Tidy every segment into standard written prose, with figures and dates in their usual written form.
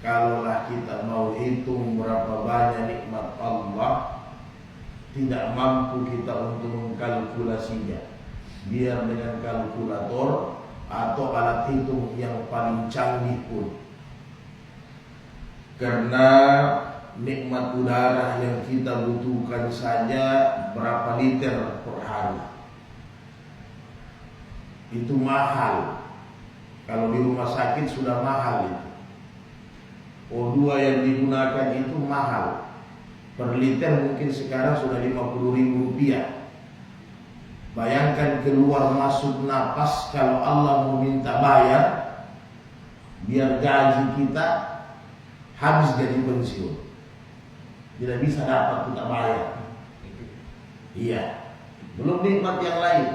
kalaulah kita mau hitung berapa banyak nikmat Allah, tidak mampu kita untuk mengkalkulasinya. Biar dengan kalkulator atau alat hitung yang paling canggih pun. Karena nikmat udara yang kita butuhkan saja berapa liter per hari. Itu mahal. Kalau di rumah sakit sudah mahal itu. O2 yang digunakan itu mahal. Per liter mungkin sekarang sudah 50.000 rupiah. Bayangkan keluar masuk napas kalau Allah meminta bayar, biar gaji kita habis jadi pensiun. Tidak bisa dapat kita bayar. Iya. Belum nikmat yang lain.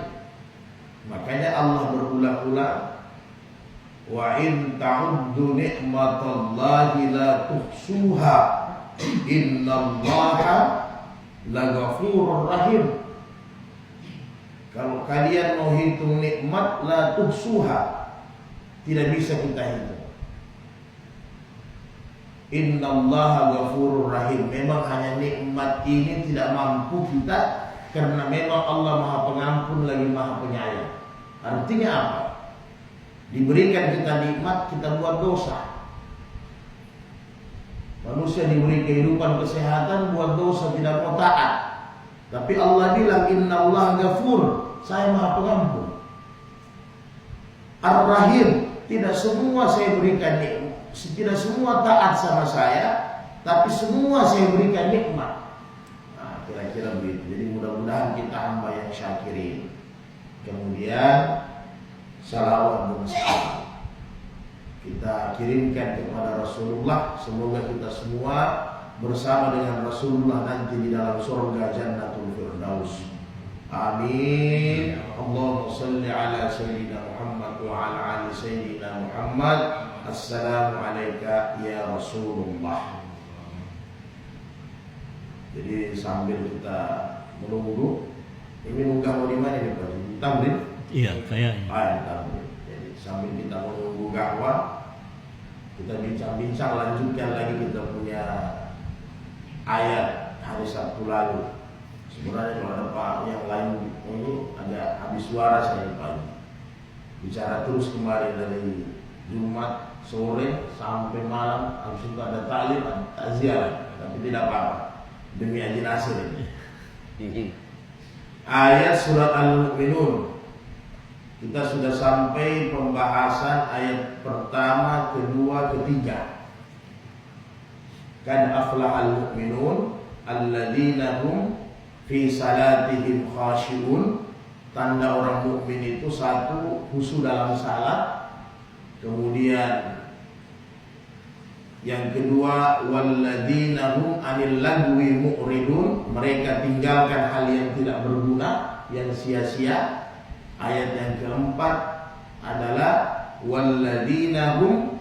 Makanya Allah berulang-ulang, wa in ta'uddu ni'matallahi la tuhsuha innallaha laghafurur rahim. Kalau kalian mau hitung nikmat, la tuhsuha, tidak bisa kita hitung. Innallaha ghafurur rahim. Memang hanya nikmat ini tidak mampu kita, karena memang Allah Maha Pengampun lagi Maha Penyayang. Artinya apa? Diberikan kita nikmat, kita buat dosa. Manusia diberi kehidupan, kesehatan, buat dosa, tidak mau taat. Tapi Allah bilang, innallaha ghafur, saya Maha Pengampun. Ar-Rahim, tidak semua saya berikan nikmat, tidak semua taat sama saya, tapi semua saya berikan nikmat. Nah, kira-kira begitu. Jadi mudah-mudahan kita hamba yang syakirin. Kemudian salawat dan salam kita kirimkan kepada Rasulullah. Semoga kita semua bersama dengan Rasulullah nanti di dalam surga Jannatul Firdaus. Amin. Allahumma salli ala Sayyidina Muhammad wa ala ali Sayyidina Muhammad. Assalamualaikum ya Rasulullah. Jadi sambil kita menunggu, ini munggah mau di mana nih Pak? Tamrin? Iya, kayaknya. Tamrin. Jadi sambil kita menunggu gawat, kita bincang-bincang, lanjutkan lagi kita punya ayat hari Sabtu lalu. Sebenarnya kalau ada Pak yang lain ini agak habis suara saya Pak. Bicara terus kemarin dari Jumat sore sampai malam, habis itu ada taklim, takziah, tapi tidak apa-apa demi Haji Nasir ini. Ayat surat Al-Mu'minun. Kita sudah sampai pembahasan ayat pertama, kedua, ketiga. Kad aflahal mu'minun alladzina hum fi salatihim khashi'un. Tanda orang mukmin itu satu, khusyuk dalam salat. Kemudian yang kedua, walladzina hum 'anil lagwi mu'ridun. Mereka tinggalkan hal yang tidak berguna, yang sia-sia. Ayat yang keempat adalah walladzina hum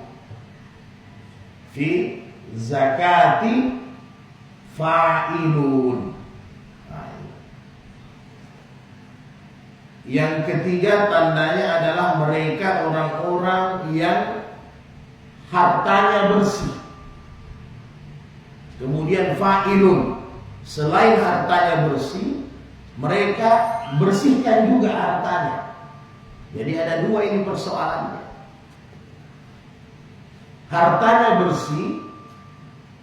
fi zakati fa'ilun. Yang ketiga tandanya adalah mereka orang-orang yang hartanya bersih. Kemudian fa'ilun, selain hartanya bersih, mereka bersihkan juga hartanya. Jadi ada dua ini persoalannya. Hartanya bersih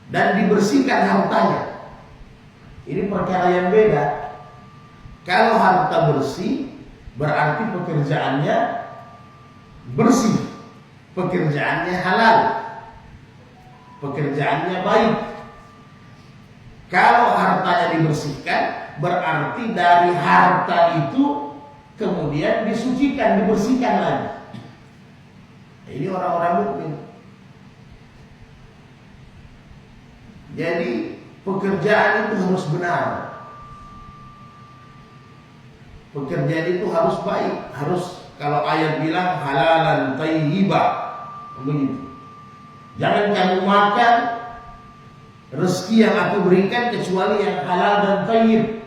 dan dibersihkan hartanya. Ini perkara yang beda. Kalau harta bersih berarti pekerjaannya bersih, pekerjaannya halal, pekerjaannya baik. Kalau hartanya dibersihkan, berarti dari harta itu kemudian disucikan, dibersihkan lagi. Ini orang-orang mukmin. Jadi pekerjaan itu harus benar. Pekerjaan itu harus baik, harus, kalau ayat bilang halalan thayyibah, begitu. Jangan kamu makan rezeki yang aku berikan kecuali yang halal dan thayyib.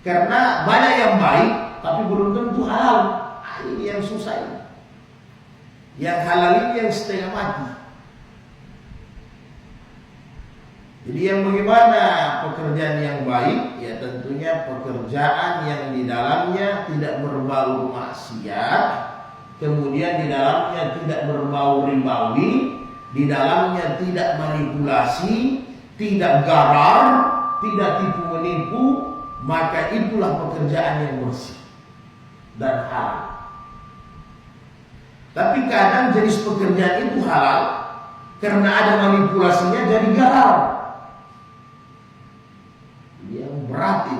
Karena banyak yang baik tapi belum tentu halal. Ini yang susah ini. Yang halal ini yang setengah mati. Jadi yang bagaimana pekerjaan yang baik? Ya tentunya pekerjaan yang di dalamnya tidak berbau maksiat, kemudian di dalamnya tidak berbau ribawi, di dalamnya tidak manipulasi, tidak garar, tidak tipu menipu, maka itulah pekerjaan yang bersih dan halal. Tapi kadang jenis pekerjaan itu halal karena ada manipulasinya jadi garal. Yang berarti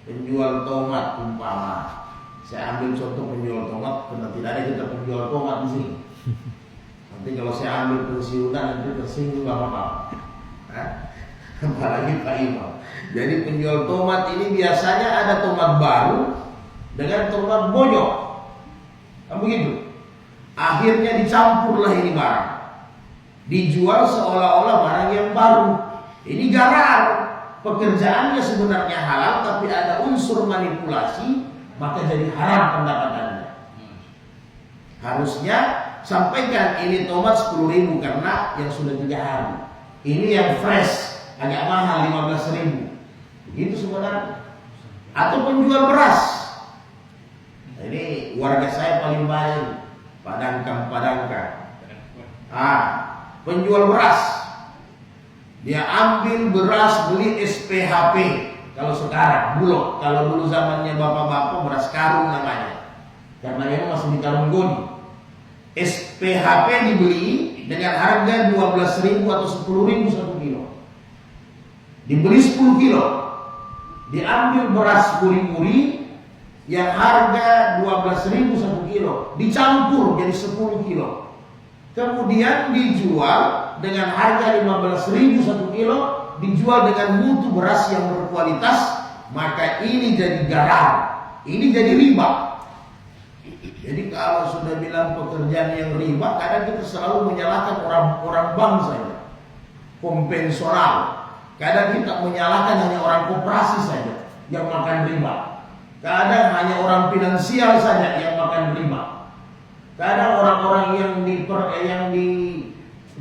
penjual tomat umpama, saya ambil contoh penjual tomat karena tidak ada kita penjual tomat di sini. Nanti kalau saya ambil pensiunan nanti tersinggung bapak-bapak. Apalagi Pak Imam. Jadi penjual tomat ini biasanya ada tomat baru dengan tomat bonyok, kan begitu? Akhirnya dicampurlah ini barang, dijual seolah-olah barang yang baru. Ini garal. Pekerjaannya sebenarnya halal, tapi ada unsur manipulasi, maka jadi haram pendapatannya. Harusnya sampaikan ini tomat 10.000 karena yang sudah 3 hari. Ini yang fresh agak mahal 15.000. Begitu sebenarnya. Atau penjual beras. Nah, ini warga saya paling banyak, padangkang. Penjual beras. Dia ambil beras beli SPHP. Kalau sekarang Bulog, kalau dulu zamannya bapak-bapak beras karung namanya. Karena memang masih di karung goni. SPHP dibeli dengan harga 12.000 atau 10.000 1 kilo. Dibeli 10 kilo. Diambil beras guri-guri yang harga 12.000 1 kilo, dicampur jadi 10 kilo. Kemudian dijual dengan harga 15.000 1 kilo, dijual dengan mutu beras yang berkualitas, maka ini jadi garam, ini jadi riba. Jadi kalau sudah bilang pekerjaan yang riba, kadang kita selalu menyalahkan orang bank saja, konvensional. Kadang kita menyalahkan hanya orang koperasi saja yang makan riba. Kadang hanya orang finansial saja yang makan riba. Kadang orang-orang yang di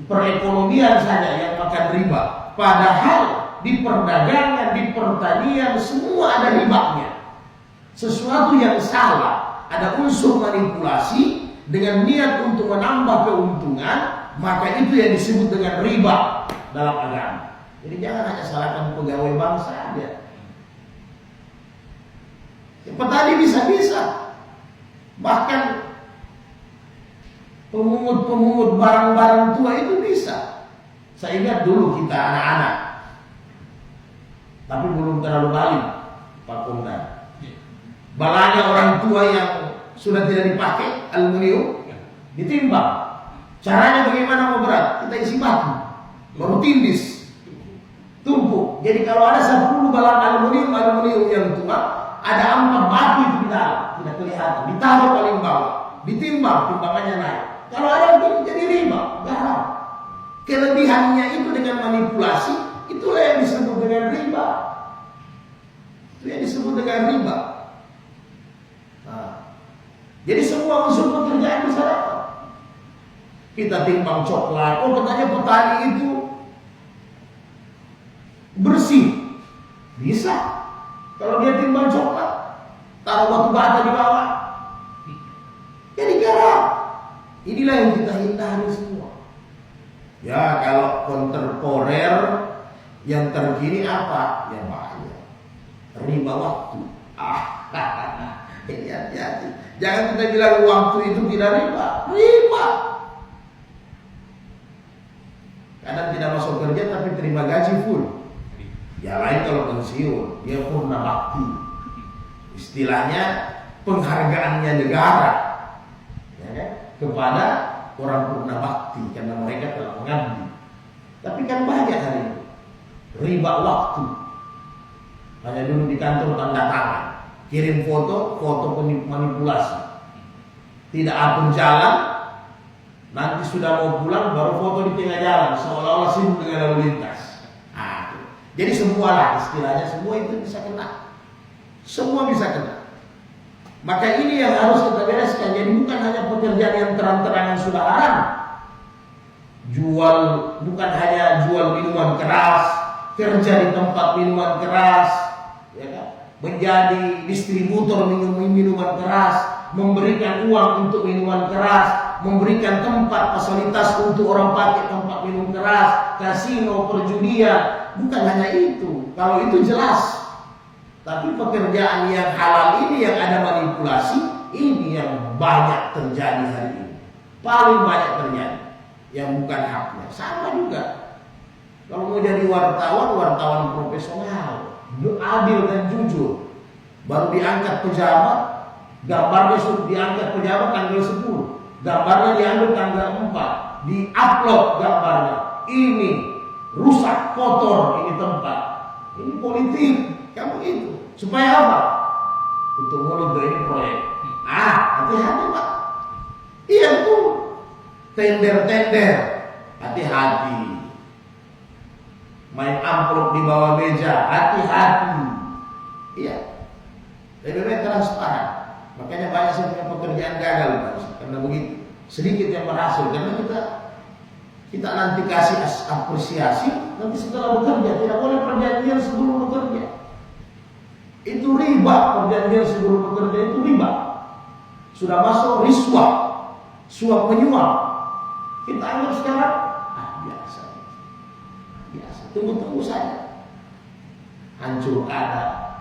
perekonomian saja yang makan riba. Padahal di perdagangan, di pertanian semua ada ribanya. Sesuatu yang salah, ada unsur manipulasi dengan niat untuk menambah keuntungan, maka itu yang disebut dengan riba dalam agama. Jadi jangan hanya salahkan pegawai bank saja. Petani bisa-bisa. Bahkan pemungut barang-barang tua itu bisa. Saya ingat dulu kita anak-anak, tapi belum terlalu balik, Pak Kondan. Balanya orang tua yang sudah tidak dipakai, aluminium, ditimbang. Caranya bagaimana mau berat? Kita isi batu, baru tindis, tumpuk. Jadi kalau ada 10 balang aluminium yang tua, ada 4 batu itu di dalam, tidak kelihatan. Ditaruh paling bawah, ditimbang, timbangannya naik. Kalau ada begini jadi riba, garam. Kelebihannya itu dengan manipulasi, itulah yang disebut dengan riba. Itu yang disebut dengan riba. Jadi semua unsur pekerjaan bisa dapat. Kita timbang coklat, katanya petani itu bersih, bisa. Kalau dia timbang coklat, taruh batu bata di bawah, jadi garam. Inilah yang kita hindari semua. Ya kalau kontemporer yang terkini apa? Ya bahaya. Riba waktu. Ini hati-hati. Jangan kita bilang waktu itu tidak riba. Riba. Kadang tidak masuk kerja tapi terima gaji full. Ya lain kalau pensiun, dia purna bakti. Istilahnya penghargaannya negara, ya kan? Kepada orang purna bakti karena mereka telah mengabdi. Tapi kan banyak hari ini riba waktu. Hanya dulu di kantor tanda tangan, kirim foto manipulasi. Tidak akun jalan, nanti sudah mau pulang baru foto di tengah jalan seolah-olah sibuk dengan lalu lintas. Jadi semua lah istilahnya, semua itu bisa kena. Semua bisa kena. Maka ini yang harus kita bereskan. Jadi bukan hanya pekerjaan yang terang-terangan sudah haram. jual, bukan hanya jual minuman keras, kerja di tempat minuman keras, ya kan? Menjadi distributor minuman keras, memberikan uang untuk minuman keras, memberikan tempat fasilitas untuk orang pakai tempat minum keras, kasino, perjudian. Bukan hanya itu. Kalau itu jelas. Tapi pekerjaan yang halal ini yang ada manipulasi, ini yang banyak terjadi hari ini. Paling banyak terjadi yang bukan haknya. Sama juga. Kalau mau jadi wartawan profesional, adil dan jujur. Baru diangkat pejabat, gambarnya sudah diangkat pejabat tanggal 10. Gambarnya diambil tanggal 4. Di-upload gambarnya. Ini rusak, kotor ini tempat. Ini politik, kamu itu. Supaya apa? Untuk mulut ini proyek. Hati-hati Pak. Iya tuh. Tender. Hati-hati. Main amplop di bawah meja. Hati-hati. Iya. Lebih baik transparan. Makanya banyak yang punya pekerjaan gagal Pak. Karena begitu. Sedikit yang berhasil. Karena kita nanti kasih apresiasi. Nanti setelah bekerja. Tidak boleh perjanjian sebelum bekerja. Itu riba. Perjanjian sebelum bekerja itu riba. Sudah masuk riswah, suap menyuap. Kita anggap sekarang biasa. Tunggu saja. Hancur ada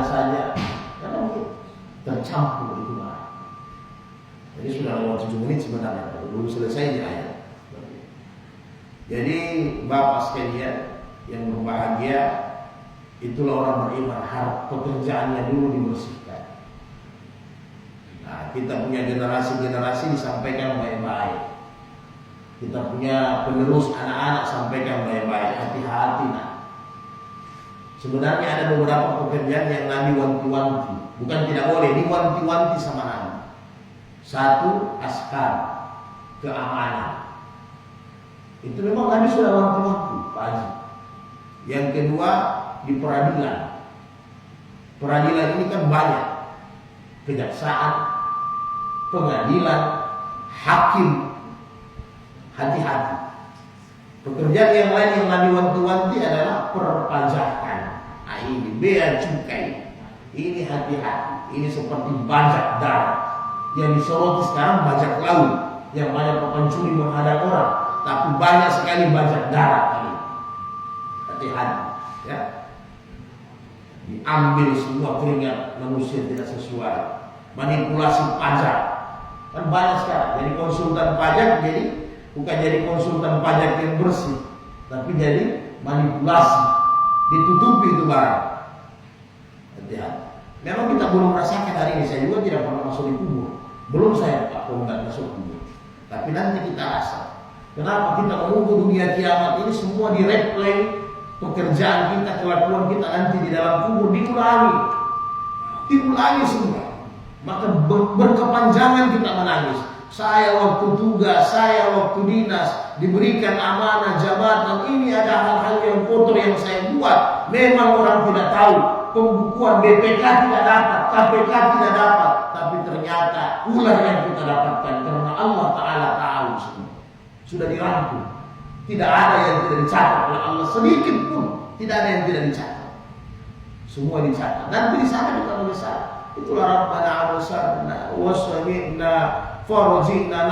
saja. Karena mungkin tercampur itu Pak. Jadi sudah lewat 7 menit sebenarnya, belum selesai ayat. Jadi Bapak sekalian yang berbahagia, itulah orang beriman, harap pekerjaannya dulu dibersihkan. Nah, kita punya generasi disampaikan baik-baik. Kita punya penerus anak-anak sampaikan baik-baik. Hati-hati nah. Sebenarnya ada beberapa pekerjaan yang Nabi wanti-wanti. Bukan tidak boleh, diwanti-wanti sama Nabi. 1, askar, keamanan. Itu memang Nabi sudah wanti-wanti, Pak Haji. Yang kedua, di peradilan. Peradilan ini kan banyak. Kejaksaan, pengadilan, hakim. Hati-hati. Pekerjaan yang lain yang Nabi wanti-wanti adalah perpajakan. Ini bea cukai. Ini hati-hati. Ini seperti bajak darat. Yang disoroti sekarang bajak laut. Yang banyak pencuri menghadap orang. Tapi banyak sekali bajak darat ini. Hati-hati. Ya. Diambil semua keringat manusia tidak sesuai. Manipulasi pajak. Kan banyak sekarang. Jadi konsultan pajak bukan jadi konsultan pajak yang bersih, tapi jadi manipulasi, ditutupi itu barang. Hati-hati. Memang kita belum merasakan hari ini. Saya juga tidak pernah masuk di kubur. Belum saya Pak Ponggat masuk kubur. Tapi nanti kita rasa. Kenapa kita menunggu dunia kiamat ini semua direplay, pekerjaan kita, kelakuan kita nanti di dalam kubur diulangi semua. Maka berkepanjangan kita menangis. Saya waktu tugas, saya waktu dinas, diberikan amanah jabatan, ini ada hal-hal yang kotor yang saya buat. Memang orang tidak tahu, pembukuan BPK tidak dapat, KPK tidak dapat, tapi ternyata ular yang kita dapatkan karena Allah Ta'ala tahu semua. Sudah dirangkum. Tidak ada yang tidak dicatat oleh Allah, sedikit pun tidak ada yang tidak dicatat. Semua dicatat. Nanti di sana kita menyesal. Itulah Rabbana abasarna wa sami'na farajina